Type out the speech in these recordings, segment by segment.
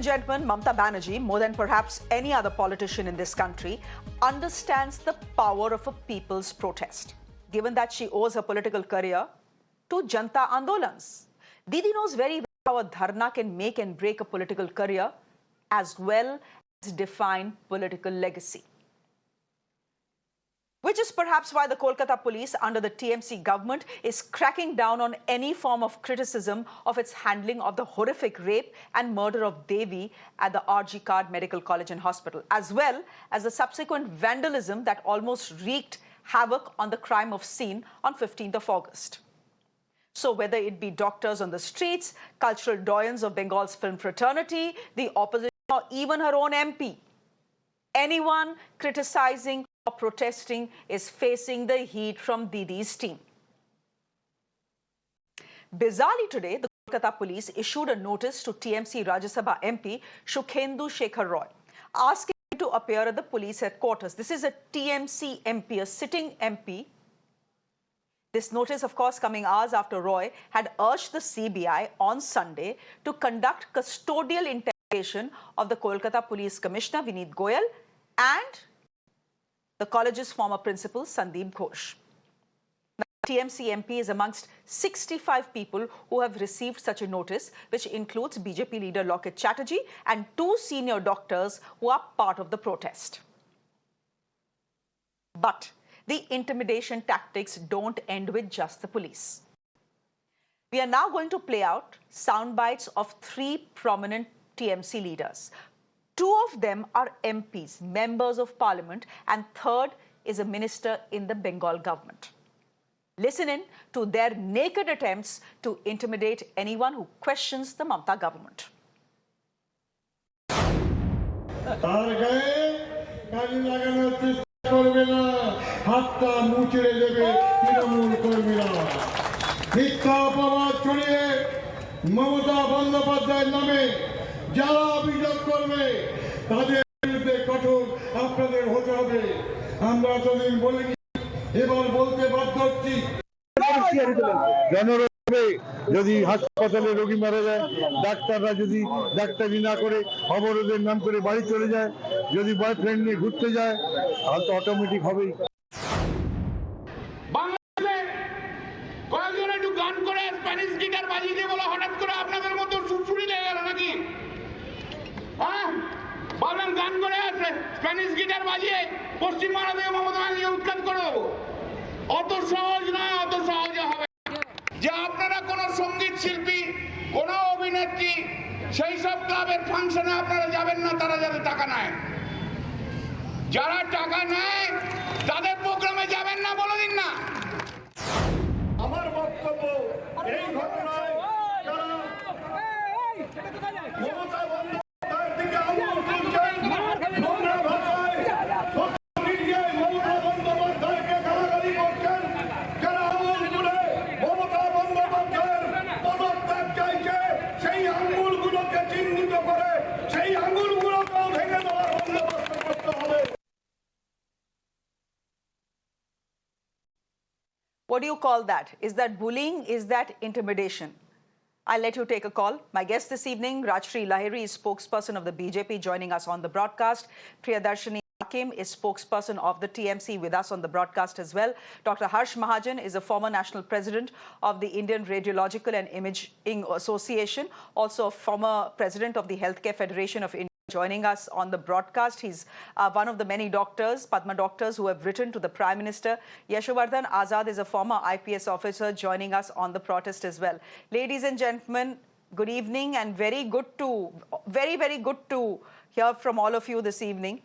gentlemen, Mamata Banerjee, more than perhaps any other politician in this country, understands the power of a people's protest, given that she owes her political career to Janta Andolans. Didi knows very well how a dharna can make and break a political career as well as define political legacy. Which is perhaps why the Kolkata police under the TMC government is cracking down on any form of criticism of its handling of the horrific rape and murder of Devi at the RG Card Medical College and Hospital, as well as the subsequent vandalism that almost wreaked havoc on the crime of scene on 15th of August. So whether it be doctors on the streets, cultural doyens of Bengal's film fraternity, the opposition, or even her own MP, anyone criticizing or protesting is facing the heat from Didi's team. Bizarrely today, the Kolkata police issued a notice to TMC Rajya Sabha MP Shukhendu Shekhar Roy, asking him to appear at the police headquarters. This is a TMC MP, a sitting MP. This notice, of course, coming hours after Roy had urged the CBI on Sunday to conduct custodial interrogation of the Kolkata Police Commissioner Vineet Goyal and the college's former principal, Sandeep Ghosh. Now, TMC MP is amongst 65 people who have received such a notice, which includes BJP leader Loket Chatterjee and 2 senior doctors who are part of the protest. But the intimidation tactics don't end with just the police. We are now going to play out sound bites of 3 prominent TMC leaders. 2 of them are MPs, members of parliament, and 3rd is a minister in the Bengal government. Listen in to their naked attempts to intimidate anyone who questions the Mamata government. Mamata Bandyopadhyay name যারা অভিযোগ করবে তাদের বিরুদ্ধে কঠোর আপনাদের হতে হবে। আমরা এতদিন বলিনি, এবার বলতে বাধ্য হচ্ছি। জনরবে যদি হাসপাতালে রোগী মারা যায়, ডাক্তাররা যদি ডাক্তারি না করে অবরোধের নাম করে বাড়ি চলে যায়, যদি বয়ফ্রেন্ড নিয়ে ঘুরতে যায়, তাহলে তো অটোমেটিক হবেই। কয়েকজন একটু গান করে স্প্যানিশ গিটার বাজিয়ে দিয়ে বলে হঠাৎ করে আপনাদের মতো সুরসুরি লেগে গেল নাকি? হ্যাঁ, বলেন গান করে স্প্যানিশ গিটার বাজিয়ে পশ্চিমবাংলা থেকে মমতা ব্যানার্জিকে উৎখাত করে দেবো। অত সহজ নয়, অত সহজে হবে যে আপনারা কোন সঙ্গীত শিল্পী, কোন অভিনেত্রী সেই সব ক্লাবের ফাংশনে আপনারা যাবেন না, তারা যাতে টাকা নেয়। যারা টাকা নেয় তাদের প্রোগ্রামে যাবেন না, বলে দিন না। আমার বক্তব্য এই ঘটনায় মমতা বন্দ্যোপাধ্যায়ের দিকে আঙুল তুলছেন, নোংরা ভাষায় সোশ্যাল মিডিয়ায় মমতা বন্দ্যোপাধ্যায়কে গালাগালি করছেন, যারা আঙুল তুলে মমতা বন্দ্যোপাধ্যায়ের পদত্যাগ চাইছে, সেই আঙুলগুলোকে চিহ্নিত করে সেই আঙুলগুলোকেও ভেঙে দেওয়ার বন্দোবস্ত করতে হবে। What do you call that? Is that bullying? Is that intimidation? I'll let you take a call. My guest this evening, Rajshri Lahiri, is spokesperson of the BJP, joining us on the broadcast. Priyadarshini Hakim is spokesperson of the TMC with us on the broadcast as well. Dr. Harsh Mahajan is a former national president of the Indian Radiological and Imaging Association, also a former president of the Healthcare Federation of India, joining us on the broadcast. He's one of the many doctors, Padma doctors, who have written to the Prime Minister. Yashovardhan Azad is a former IPS officer, joining us on the protest as well. Ladies and gentlemen, good evening, and very, very good to hear from all of you this evening.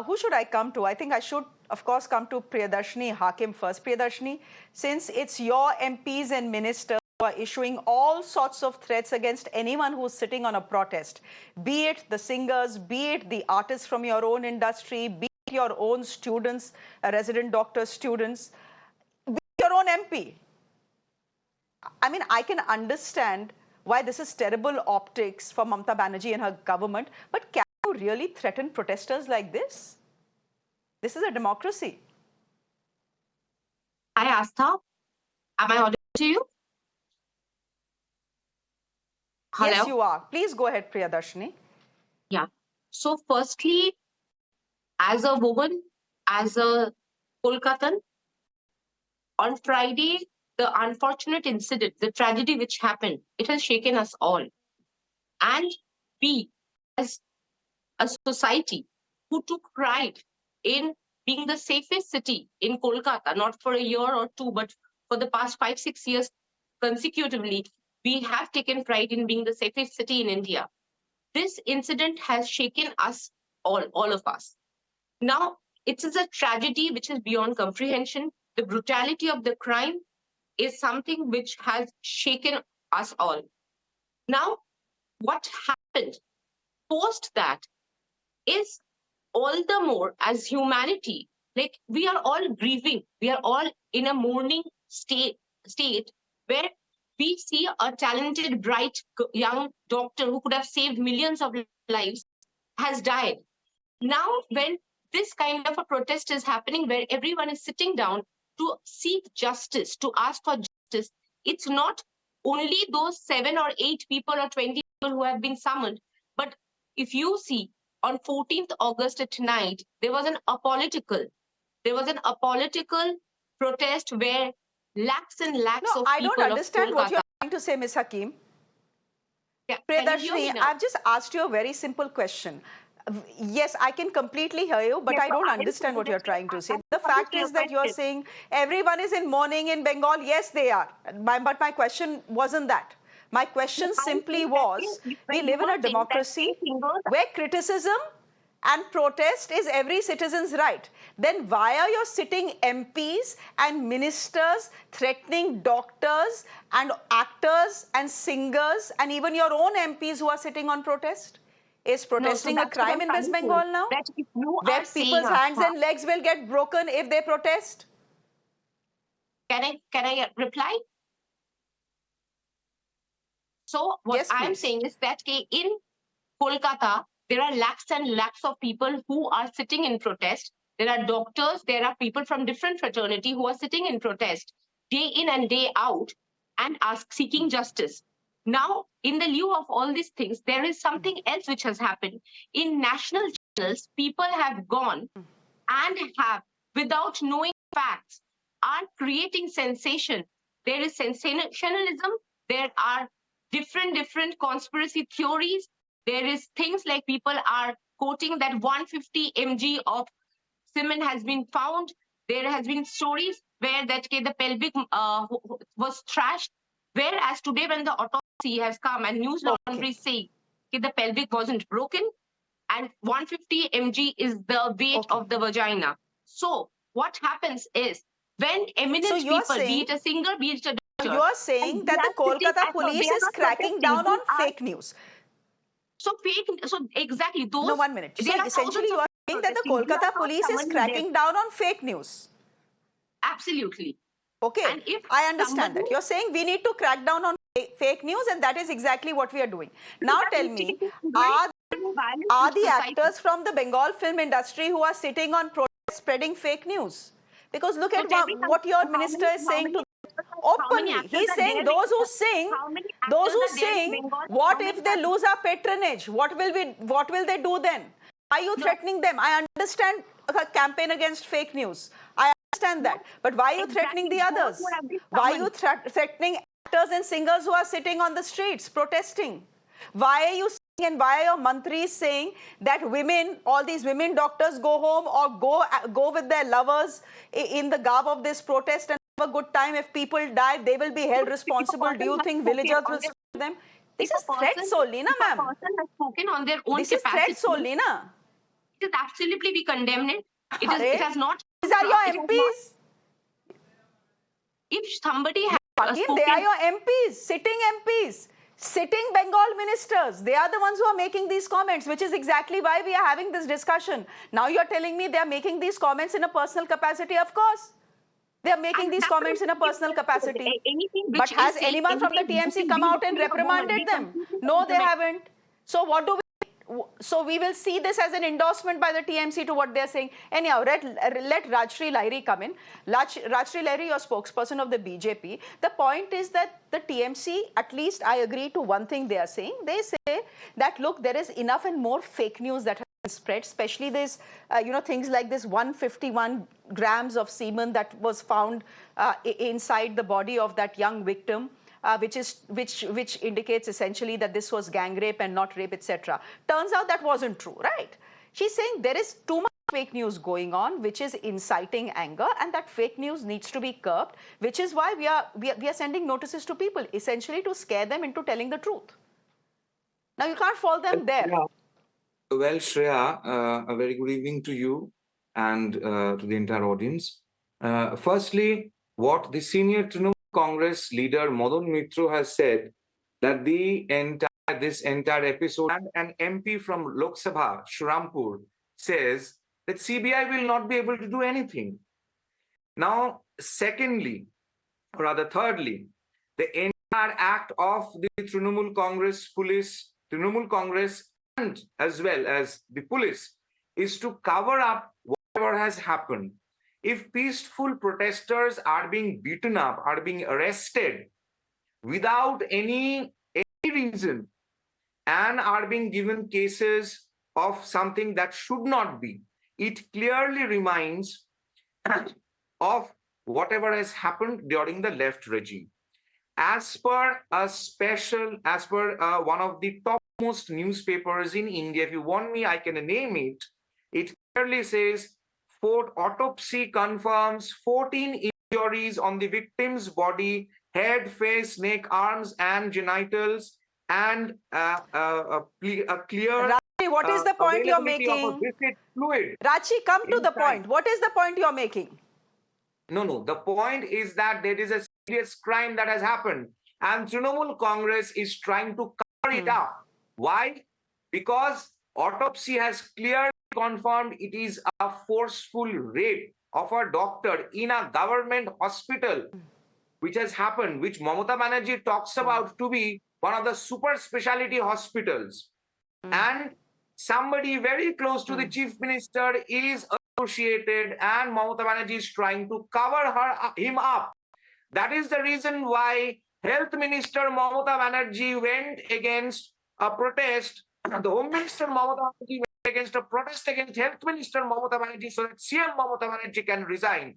Who should I come to? I think I should, of course, come to Priyadarshini Hakim first. Priyadarshini, since it's your MPs and ministers who are issuing all sorts of threats against anyone who's sitting on a protest, be it the singers, be it the artists from your own industry, be it your own students, resident doctor students, be it your own MP. I mean, I can understand why this is terrible optics for Mamata Banerjee and her government, but can you really threaten protesters like this? This is a democracy. Hi, Astha. Am I audible to you? Hello? Yes, you are. Please go ahead, Priyadarshini. So firstly, as a woman, as a Kolkatan, on Friday, the unfortunate incident, the tragedy which happened, it has shaken us all. And we, as a society who took pride in being the safest city in Kolkata, not for a year or two, but for the past 5-6 years consecutively, we have taken pride in being the safest city in India. This incident has shaken us all of us. Now, it is a tragedy which is beyond comprehension. The brutality of the crime is something which has shaken us all. Now, what happened post that is all the more as humanity, like we are all grieving, we are all in a mourning state where we see a talented, bright young doctor who could have saved millions of lives has died. Now, when this kind of a protest is happening where everyone is sitting down to seek justice, to ask for justice, it's not only those 7 or 8 people or 20 people who have been summoned, but if you see on 14th August at night, there was an apolitical protest where lakhs and lakhs No, of I don't people of understand what Kolkata. you're trying to say, Ms. Hakim. Yeah, can you hear Priyadarshini, me now? I've just asked you a very simple question. Yes, I can completely hear you, but Yes, I so don't I am understand what saying you're that trying to say. I The wanted fact your is that you're question. saying everyone is in mourning in Bengal. Yes, they are. But my question wasn't that. My question I'm simply saying that was, we when you live in were a saying that democracy three fingers. where criticism and protest is every citizen's right. Then why are your sitting MPs and ministers threatening doctors and actors and singers and even your own MPs who are sitting on protest? Is No, so protesting a that's what crime I'm in West trying to. Bengal now? That if you Where are saying, people's hands Astha, and legs will get broken if they protest? can I reply? So what Yes, I'm please. saying is that in Kolkata, there are lakhs and lakhs of people who are sitting in protest. There are doctors, there are people from different fraternity who are sitting in protest day in and day out and seeking justice. Now, in the lieu of all these things, there is something else which has happened. In national channels, people have gone and have, without knowing facts, are creating sensation. There is sensationalism. There are different conspiracy theories. There is things like people are quoting that 150 mg of semen has been found. There has been stories where that the pelvic was trashed. Whereas today, when the autopsy has come and news Okay. laundry say the pelvic wasn't broken, and 150 mg is the weight Okay. of the vagina. So what happens is when So eminent you are people, be saying it a singer, be it a you doctor, are and saying they that the are sitting Kolkata at no, they police are is not cracking protesting. down They on are fake news. so fake. So exactly No, those. 1 minute. So There are essentially thousands you of are people saying that the protesting. We are Kolkata not police is summoning them. cracking down on fake news. Absolutely. Okay, And if I understand somebody, that. You're saying we need to crack down on fake news, and that is exactly what we are doing. because Now that tell me, instigating are, violence in are the society. actors from the Bengal film industry who are sitting on protest spreading fake news? Because look So at tell me what your how minister is saying to how many openly. actors He's are saying there in, those who in sing, Bengal? what How many if they lose our patronage? What will they do then? Are you no, threatening them? I understand a campaign against fake news. I understand no, that. But why are you threatening exactly the those who others? have been Why are you summoned. threatening actors and singers who are sitting on the streets protesting? Why are you saying, and why are your mantris saying that women, all these women doctors go home or go with their lovers in the garb of this protest and have a good time? If people die, they will be held If a responsible. Do person you has think spoken villagers on will their support them? This if is a person threats only, na if a ma'am. person has spoken on their own This is threats capacity, only, na. it is absolutely we condemn it. It Arey, has not these are your it has not MPs. if somebody has Hakim, they are spoken. your MPs, sitting Bengal ministers. They are the ones who are making these comments, which is exactly why we are having this discussion. Now you're telling me they are making these comments in a personal capacity. Of course, they are making And these that's comments in a personal capacity. anything But which has is saying anyone from the anything TMC come being out and a woman, reprimanded we them? completely No, they compliment. haven't. So what do we? So we will see this as an endorsement by the TMC to what they're saying. Anyhow, let Rajshri Lahiri come in. Rajshri Lahiri, your spokesperson of the BJP. The point is that the TMC, at least I agree to one thing they are saying. They say that, look, there is enough and more fake news that has spread, especially this, things like this 151 grams of semen that was found inside the body of that young victim, which indicates essentially that this was gang rape and not rape, etc. Turns out that wasn't true, right? She's saying there is too much fake news going on, which is inciting anger, and that fake news needs to be curbed, which is why we are sending notices to people, essentially to scare them into telling the truth. Now, you can't fault them there. Yeah. Well, Shreya, a very good evening to you and to the entire audience. Firstly, what the senior Trinamool Congress leader Madan Mitra has said, that this entire episode, and an MP from Lok Sabha, Shrampur, says that CBI will not be able to do anything. Now, secondly, or rather thirdly, the entire act of the Trinamool Congress police, Trinamool Congress, and as well as the police is to cover up whatever has happened. If peaceful protesters are being beaten up, are being arrested without any reason, and are being given cases of something that should not be, it clearly reminds of whatever has happened during the left regime. As per one of the topmost newspapers in India, if you want me, I can name it. It clearly says, autopsy confirms 14 injuries on the victim's body, head, face, neck, arms, and genitals, and a clear. Rachi, what is the point you're making? Fluid Rachi, come to the point. What is the point you're making? No. The point is that there is a serious crime that has happened, and Trinamool Congress is trying to cover it up. Why? Because autopsy has clearly confirmed it is a forceful rape of a doctor in a government hospital, which has happened, which Mamata Banerjee talks about to be one of the super specialty hospitals. And somebody very close to the chief minister is associated, and Mamata Banerjee is trying to cover him up. That is the reason why Health Minister Mamata Banerjee went against a protest. The Home Minister Mamata Banerjee went against a protest against Health Minister Mamata Banerjee so that CM Mamata Banerjee can resign.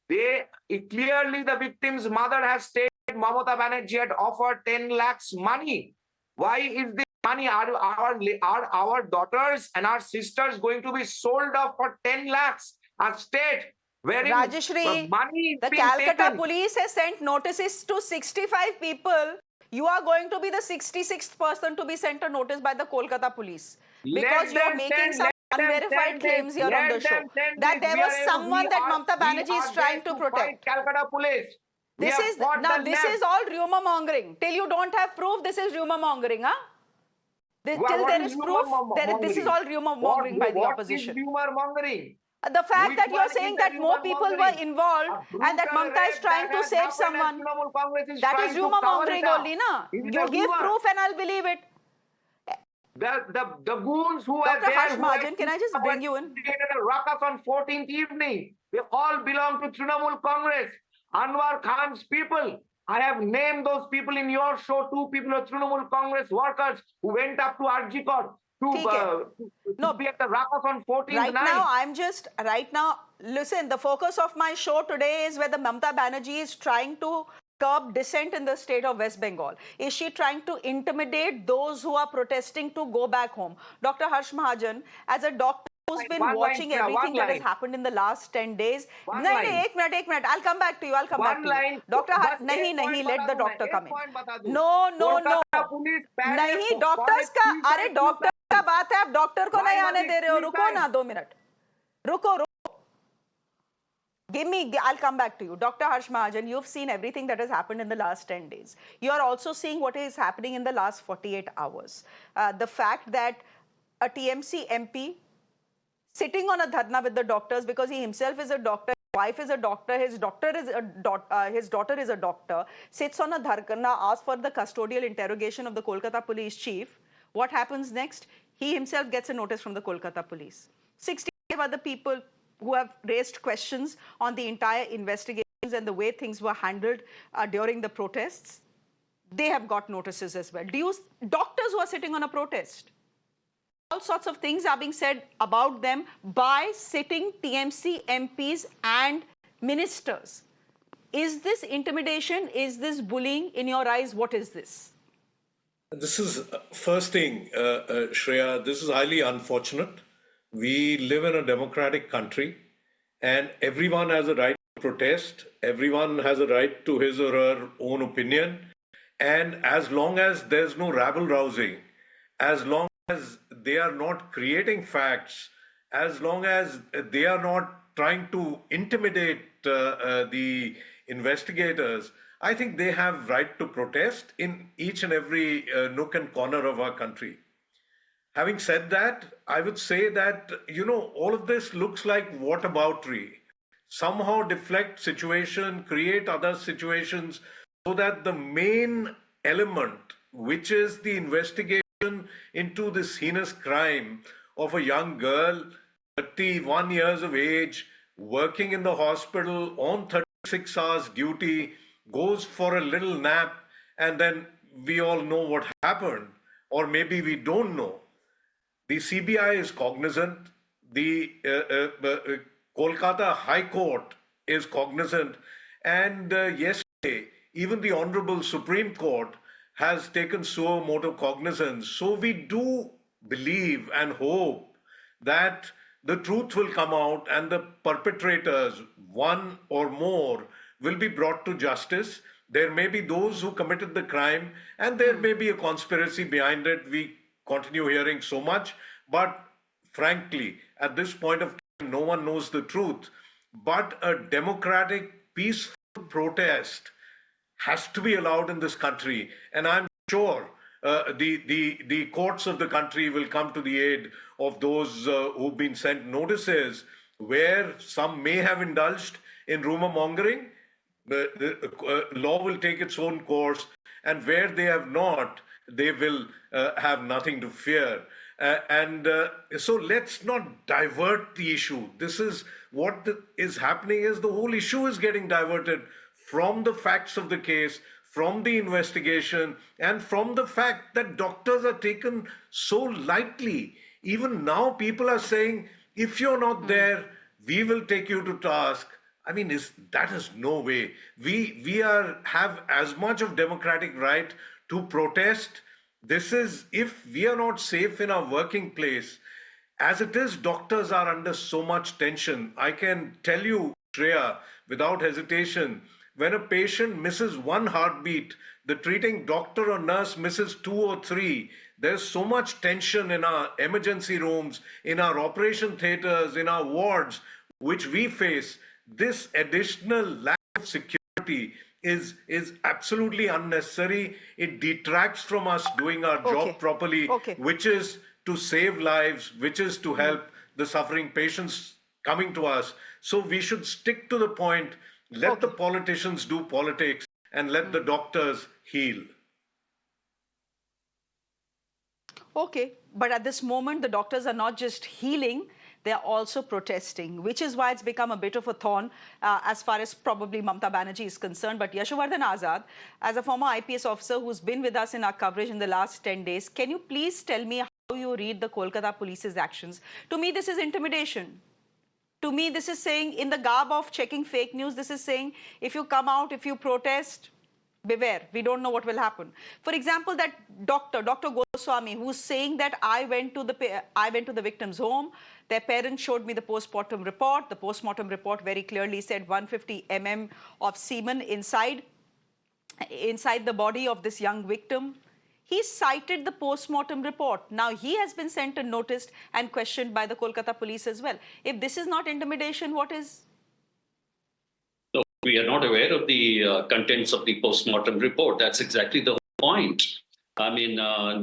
Clearly the victim's mother has stated Mamata Banerjee had offered 10 lakhs money. Why is this money? Are our daughters and our sisters going to be sold off for 10 lakhs? A state wherein Rajeshri, money the being Calcutta taken. police has sent notices to 65 people. You are going to be the 66th person to be sent a notice by the Kolkata police, because you're making some unverified claims here on the show that there was someone that Mamata Banerjee is trying to protect. Calcutta police. This is all rumor mongering. Till you don't have proof, this is rumor mongering, huh? Till there is proof, this is all rumor mongering by the opposition. What is rumor mongering? The fact that you're saying that more people were involved and that Mamata is trying to save someone, that is rumor mongering only, na? You give proof and I'll believe it. The goons who are Dr. there, Harsh Mahajan, can I just bring you in? A ruckus on 14th evening. They all belong to Trinamool Congress. Anwar Khan's people. I have named those people in your show. 2 people of Trinamool Congress workers who went up to Arjikot to be at the ruckus on 14th night. Right now, listen, the focus of my show today is whether Mamata Banerjee is trying to curb dissent in the state of West Bengal. Is she trying to intimidate those who are protesting to go back home? Dr. Harsh Mahajan, as a doctor who's been watching everything that has happened in the last 10 days. No, 1 minute. I'll come back to you. Dr. Harsh, nahi, let the doctor come in. No. Nahi, doctors ka, अरे doctor का बात है, आप doctor को नहीं आने दे रहे हो. रुको ना 2 minute. रुको. I'll come back to you. Dr. Harsh Mahajan, you've seen everything that has happened in the last 10 days. You are also seeing what is happening in the last 48 hours. The fact that a TMC MP sitting on a dharna with the doctors because he himself is a doctor, his wife is a doctor, his daughter is a doctor, sits on a dharna, asks for the custodial interrogation of the Kolkata police chief. What happens next? He himself gets a notice from the Kolkata police. 65 other people who have raised questions on the entire investigations and the way things were handled during the protests, they have got notices as well. Doctors who are sitting on a protest, all sorts of things are being said about them by sitting TMC MPs and ministers. Is this intimidation? Is this bullying? In your eyes, what is this? This is first thing, Shreya, this is highly unfortunate. We live in a democratic country and everyone has a right to protest. Everyone has a right to his or her own opinion. And as long as there's no rabble rousing, as long as they are not creating facts, as long as they are not trying to intimidate the investigators, I think they have right to protest in each and every nook and corner of our country. Having said that, I would say that, all of this looks like whataboutery. Somehow deflect situation, create other situations so that the main element, which is the investigation into this heinous crime of a young girl, 31 years of age, working in the hospital on 36 hours duty, goes for a little nap, and then we all know what happened, or maybe we don't know. The CBI is cognizant. The Kolkata High Court is cognizant. And yesterday, even the Honorable Supreme Court has taken suo motu cognizance. So we do believe and hope that the truth will come out and the perpetrators, one or more, will be brought to justice. There may be those who committed the crime and there may be a conspiracy behind it. We continue hearing so much, but frankly, at this point of time, no one knows the truth. But a democratic, peaceful protest has to be allowed in this country, and I'm sure the courts of the country will come to the aid of those who've been sent notices where some may have indulged in rumor mongering. The law will take its own course, and where they have not, they will have nothing to fear. So let's not divert the issue. This is what is happening is the whole issue is getting diverted from the facts of the case, from the investigation, and from the fact that doctors are taken so lightly. Even now, people are saying, if you're not there, we will take you to task. I mean, that is no way. We have as much of democratic right to protest. This is, if we are not safe in our working place, as it is, doctors are under so much tension. I can tell you, Shreya, without hesitation, when a patient misses one heartbeat, the treating doctor or nurse misses 2 or 3. There's so much tension in our emergency rooms, in our operation theaters, in our wards, which we face. This additional lack of security is absolutely unnecessary. It detracts from us doing our job properly, which is to save lives, which is to help the suffering patients coming to us. So we should stick to the point. Let the politicians do politics and let the doctors heal. Okay, but at this moment, the doctors are not just healing, they are also protesting, which is why it's become a bit of a thorn as far as probably Mamata Banerjee is concerned. But Yashovardhan Azad, as a former IPS officer who's been with us in our coverage in the last 10 days, can you please tell me how you read the Kolkata police's actions? To me, this is intimidation. To me, this is saying, in the garb of checking fake news, this is saying, if you come out, if you protest, beware, we don't know what will happen. For example, that Dr. Goswami, who's saying that I went to the victim's home, their parents showed me the post-mortem report. The post-mortem report very clearly said 150 mm of semen inside the body of this young victim. He cited the post-mortem report. Now, he has been sent and noticed and questioned by the Kolkata police as well. If this is not intimidation, what is? No, we are not aware of the contents of the post-mortem report. That's exactly the whole point. I mean,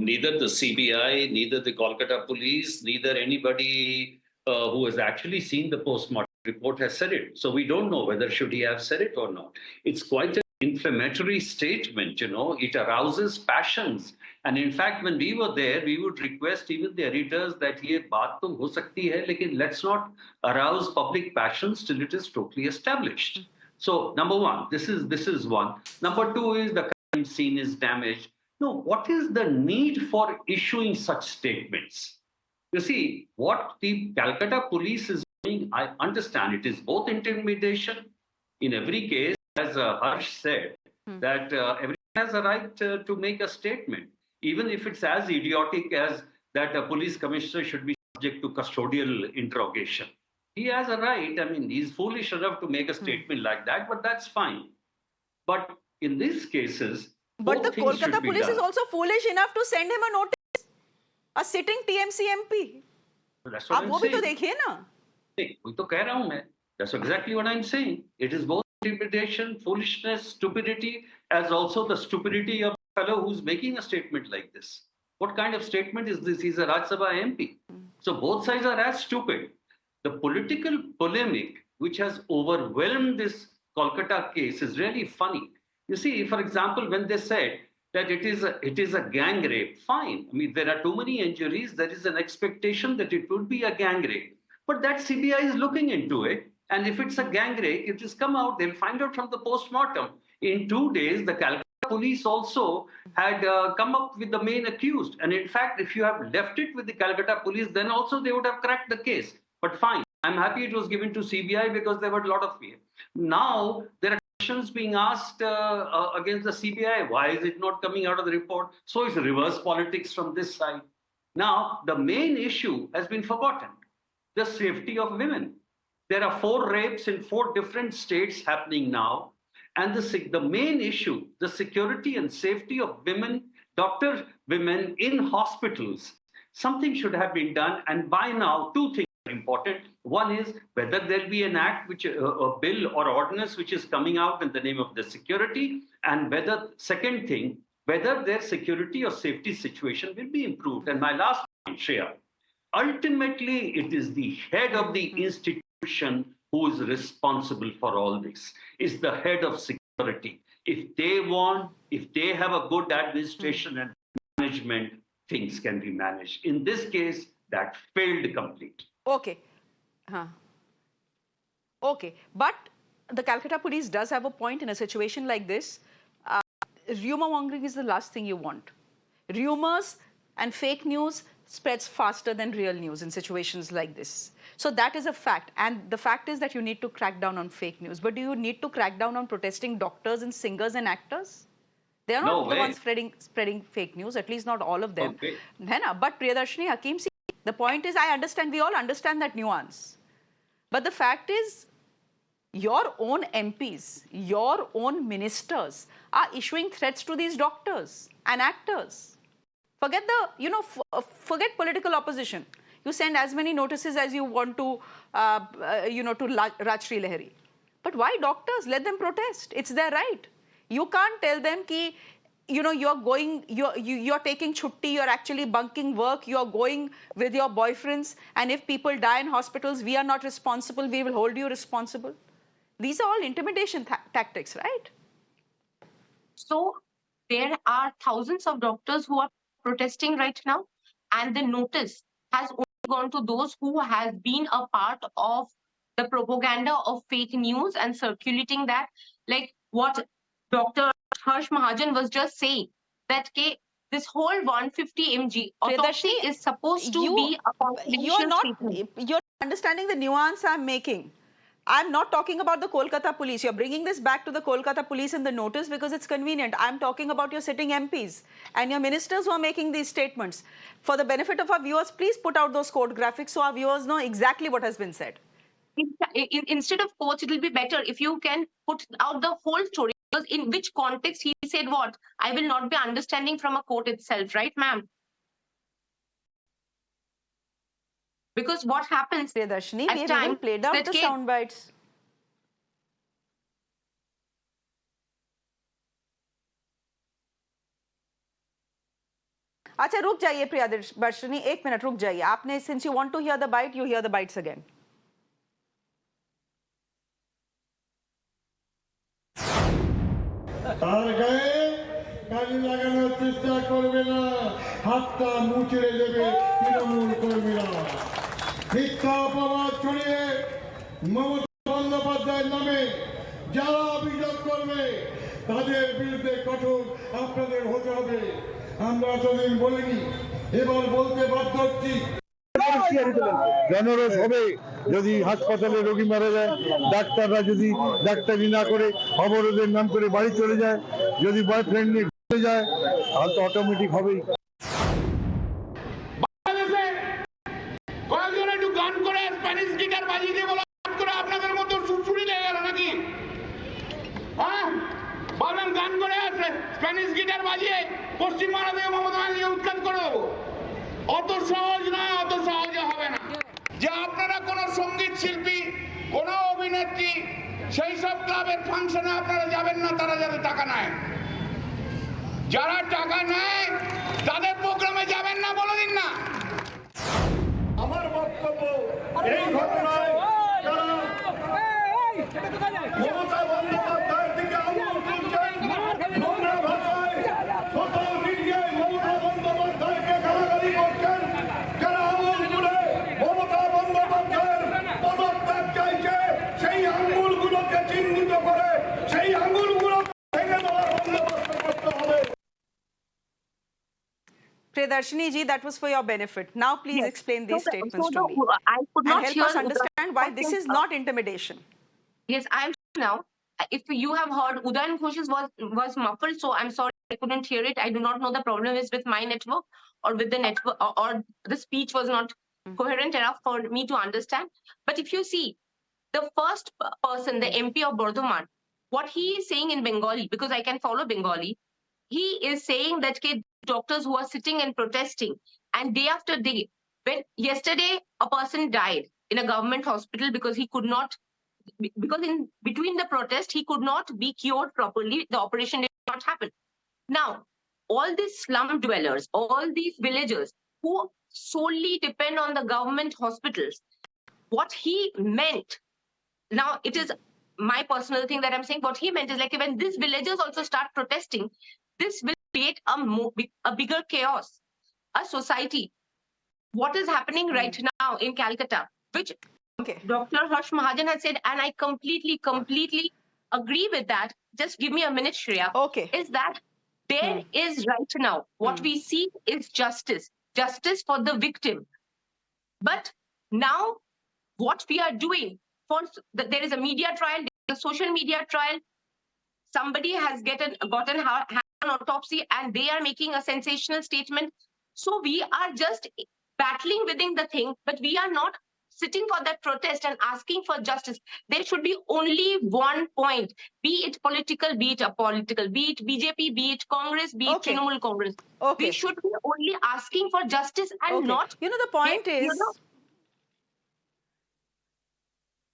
neither the CBI, neither the Kolkata police, neither anybody who has actually seen the post-mortem report has said it. So we don't know whether should he have said it or not. It's quite an inflammatory statement, it arouses passions. And in fact, when we were there, we would request even the editors that ye baat to ho sakti hai, lekin let's not arouse public passions till it is totally established. So number one, this is one. Number two is the crime scene is damaged. No, what is the need for issuing such statements? You see, what the Calcutta police is doing, I understand it is both intimidation. In every case, as Harsh said, that everyone has a right to make a statement, even if it's as idiotic as that a police commissioner should be subject to custodial interrogation. He has a right. I mean, he's foolish enough to make a statement like that, but that's fine. But in these cases, But the both things should Kolkata be police is done. also foolish enough to send him a notice. A sitting TMC MP. That's what आप I'm वो भी तो saying. देखिए ना. नहीं, वही तो कह रहा हूं मैं. That's exactly what I'm saying. It is both intimidation, foolishness, stupidity, as also the stupidity of the fellow who's making a statement like this. What kind of statement is this? He's a Rajya Sabha MP. So both sides are as stupid. The political polemic which has overwhelmed this Kolkata case is really funny. You see, for example, when they said that it is a gang rape, fine. I mean, there are too many injuries. There is an expectation that it would be a gang rape. But that CBI is looking into it. And if it's a gang rape, it has come out, they'll find out from the post-mortem. In 2 days, the Calcutta police also had come up with the main accused. And in fact, if you have left it with the Calcutta police, then also they would have cracked the case. But fine, I'm happy it was given to CBI because there were a lot of fear. Now, there are questions being asked against the CBI. Why is it not coming out of the report? So it's reverse politics from this side. Now, the main issue has been forgotten. The safety of women. There are 4 rapes in 4 different states happening now. And the main issue, the security and safety of women, doctor women in hospitals, something should have been done. And by now, 2 things are important. One is whether there'll be an act, which a bill or ordinance which is coming out in the name of the security, and whether, second thing, whether their security or safety situation will be improved. And my last point, Shreya, ultimately, it is the head of the institution who is responsible for all this, is the head of security. If they have a good administration and management, things can be managed. In this case, that failed completely. Okay. Okay. But the Calcutta police does have a point in a situation like this. Rumor mongering is the last thing you want. Rumors and fake news spreads faster than real news in situations like this. So that is a fact. And the fact is that you need to crack down on fake news. But do you need to crack down on protesting doctors and singers and actors? They are not the ones spreading fake news, at least not all of them. Okay. But Priyadarshini, Hakim, see, the point is, I understand, we all understand that nuance. But the fact is, your own MPs, your own ministers are issuing threats to these doctors and actors. Forget forget political opposition. You send as many notices as you want to, to Rajshri Lahiri. But why doctors? Let them protest. It's their right. You can't tell them ki, you're taking chutti, you're actually bunking work, you're going with your boyfriends, and if people die in hospitals, we are not responsible, we will hold you responsible. These are all intimidation tactics, right? So there are thousands of doctors who are protesting right now, and the notice has only gone to those who have been a part of the propaganda of fake news and circulating that, like what Dr. Harsh Mahajan was just saying, that this whole 150 mg autopsy is supposed to be a confidential statement. You're understanding the nuance I'm making. I'm not talking about the Kolkata police. You're bringing this back to the Kolkata police in the notice because it's convenient. I'm talking about your sitting MPs and your ministers who are making these statements. For the benefit of our viewers, please put out those code graphics so our viewers know exactly what has been said. Instead of quotes, it will be better if you can put out the whole story. Because in which context he said what, I will not be understanding from a quote itself, right, ma'am? Because what happens Priyadarshini, we have even played out the sound bites. अच्छा रुक जाइए Priyadarshini, 1 minute रुक जाइए. आपने, since you want to hear the bite, you hear the bites again. তার গায়ে কালি লাগানোর চেষ্টা করবে না, হাতটা মুচড়ে দেবে তৃণমূল কর্মীরা। মিথ্যা অপবাদ ছড়িয়ে মমতা বন্দ্যোপাধ্যায়ের নামে যারা অভিযোগ করবে তাদের বিরুদ্ধে কঠোর আপনাদের হতে হবে। আমরা এতদিন বলিনি, এবার বলতে বাধ্য হচ্ছি। জনরোষ হবে যদি হাসপাতালে রোগী মারা যায়, ডাক্তাররা যদি ডাক্তারি না করে অবরোধের নাম করে বাড়ি চলে যায়, যদি বয়ফ্রেন্ড নিয়ে ঘুরে যায়, তাহলে তো অটোমেটিক হবেই। বাংলাদেশে কয়েকজন একটু গান করে স্প্যানিশ গিটার বাজিয়ে দিয়ে বলা করে আপনাদের মতো সুরসুরি লেগে গেল নাকি? হ্যাঁ, বলবেন গান করে আসে স্প্যানিশ গিটার বাজিয়ে পশ্চিমবাংলা থেকে মমতা ব্যানার্জিকে উৎখাত করে দেবো। অত সহজ নয়, অত সহজে হবে না যে আপনারা কোনো সঙ্গীত শিল্পী, কোনো অভিনেত্রী সেই সব ক্লাবের ফাংশনে আপনারা যাবেন না, তারা যাতে টাকা নেয়। যারা টাকা নেয় তাদের প্রোগ্রামে যাবেন না, বলে দিন না। আমার বক্তব্য এই ঘটনায় যারা মমতা বন্দ্যোপাধ্যায়ের দিকে আঙুল তুলছেন, নোংরা ভাষায় সোশ্যাল মিডিয়ায় মমতা বন্দ্যোপাধ্যায়কে গালাগালি করছেন, যারা আঙুল তুলে মমতা বন্দ্যোপাধ্যায়ের পদত্যাগ চাইছে, সেই আঙুলগুলোকে চিহ্নিত করে সেই আঙুলগুলো ভেঙে দেওয়ার বন্দোবস্ত করতে হবে। Priyadarshini ji, that was for your benefit. Now please Yes. explain these statements to me I could and not help hear us understand why this is Uday- not intimidation. Yes, I'm now. If you have heard Udayan Ghosh's was muffled, so I'm sorry I couldn't hear it. I do not know the problem is with my network or with the network, or the speech was not coherent enough for me to understand. But if you see the first person, the MP of Bardhaman, what he is saying in Bengali, because I can follow Bengali, he is saying that doctors who are sitting and protesting, and day after day, when yesterday a person died in a government hospital because he could not, because in between the protest he could not be cured properly, the operation did not happen. Now all these slum dwellers, all these villagers who solely depend on the government hospitals, what he meant, now it is my personal thing that I'm saying, what he meant is like when these villagers also start protesting, this will create a bigger chaos, a society. What is happening right now in Calcutta, which Okay. Dr. Harsh Mahajan has said, and I completely agree with that. Just give me a minute, Shreya. Okay. Is that there is right now, what we seek is justice for the victim. But now what we are doing, there is a media trial, there is a social media trial, somebody has gotten an autopsy and they are making a sensational statement. So we are just battling within the thing, but we are not sitting for that protest and asking for justice. There should be only one point, be it political, be it apolitical, be it BJP, be it Congress, be it Okay. Trinamool Congress. Okay. We should be only asking for justice and Okay. not. You know, the point is.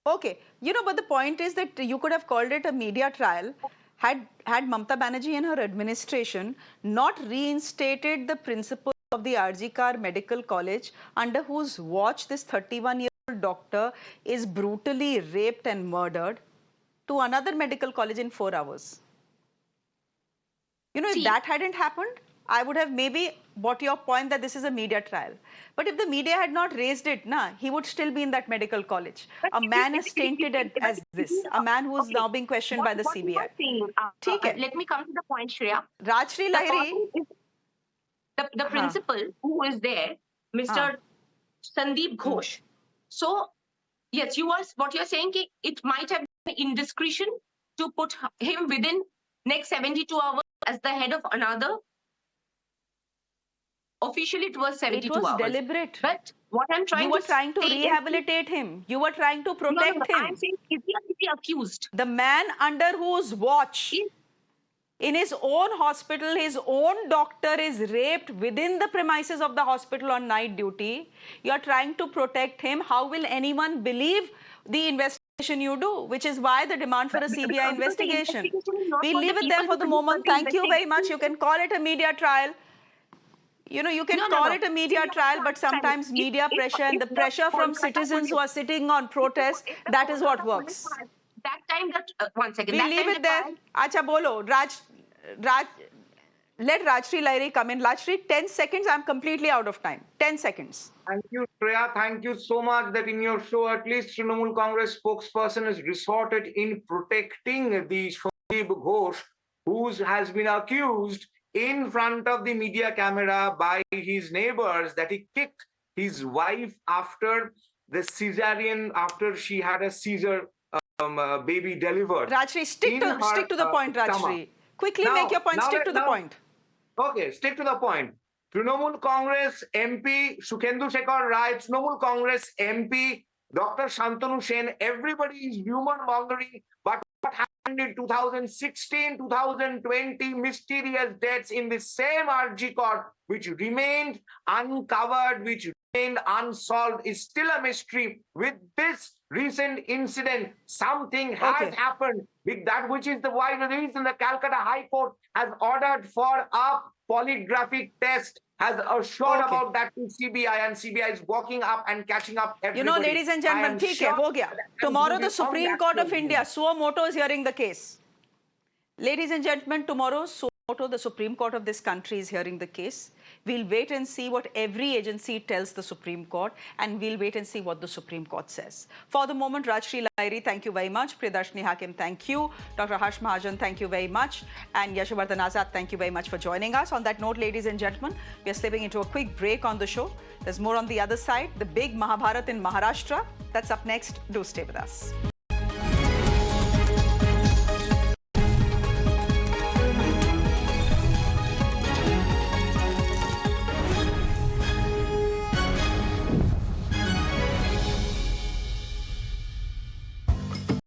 Okay, you know, but the point is that you could have called it a media trial had Mamata Banerjee and her administration not reinstated the principles of the RG Kar Medical College, under whose watch this 31-year-old doctor is brutally raped and murdered, to another medical college in 4 hours. You know, if that hadn't happened, I would have maybe bought your point that this is a media trial. But if the media had not raised it, he would still be in that medical college. A man as tainted as this, a man who is now being questioned by the CBI. Let me come to the point, Shreya. Rajshri Lahiri, the principal who is there, Mr. Sandeep Ghosh. So yes, what you're saying, it might have been indiscretion to put him within next 72 hours as the head of another. Officially, it was 72 hours. It was deliberate. But what I'm trying to say, you were trying to rehabilitate him. You were trying to protect him. I'm saying, is he accused? The man under whose watch, in his own hospital, his own doctor is raped within the premises of the hospital on night duty. You are trying to protect him. How will anyone believe the investigation you do? Which is why the demand for a CBI investigation. We'll leave it there for the moment. Thank you very much. You can call it a media trial. You know, you can call it a media trial, but sometimes media pressure and the pressure from citizens who are sitting on protest, that is what works. That time, one second. We'll leave it there. Acha bolo. Let Rajshri Lahiri come in. Rajshri, 10 seconds. I'm completely out of time. 10 seconds. Thank you, Shreya. Thank you so much that in your show, at least Trinamool Congress spokesperson has resorted in protecting the Sandeep Ghosh, who has been accused in front of the media camera by his neighbors that he kicked his wife after the cesarean, after she had a Caesar baby delivered. Rajshri, stick to the point, Rajshri. Quickly make your point, stick to the point. Okay, stick to the point. Trinamool Congress MP Sukhendu Shekhar Rai, Trinamool Congress MP Dr. Shantanu Sen, everybody is human mongering. But what happened in 2016, 2020, mysterious deaths in the same RG court, which remained uncovered, which remained unsolved, is still a mystery. With this recent incident, something has happened. With that, which is the reason the Calcutta High Court has ordered for a polygraphic test, has assured about that to CBI, and CBI is walking up and catching up everybody. You know, ladies and gentlemen, theek hai, ho gaya. Tomorrow the Supreme Court of India, suo moto, is hearing the case. Ladies and gentlemen, tomorrow, suo moto, the Supreme Court of this country is hearing the case. We'll wait and see what every agency tells the Supreme Court, and we'll wait and see what the Supreme Court says. For the moment, Rajshri Lahiri, thank you very much. Priyadarshini Hakim, thank you. Dr. Harsh Mahajan, thank you very much. And Yashovardhan Azad, thank you very much for joining us. On that note, ladies and gentlemen, we are slipping into a quick break on the show. There's more on the other side. The big Mahabharat in Maharashtra. That's up next. Do stay with us.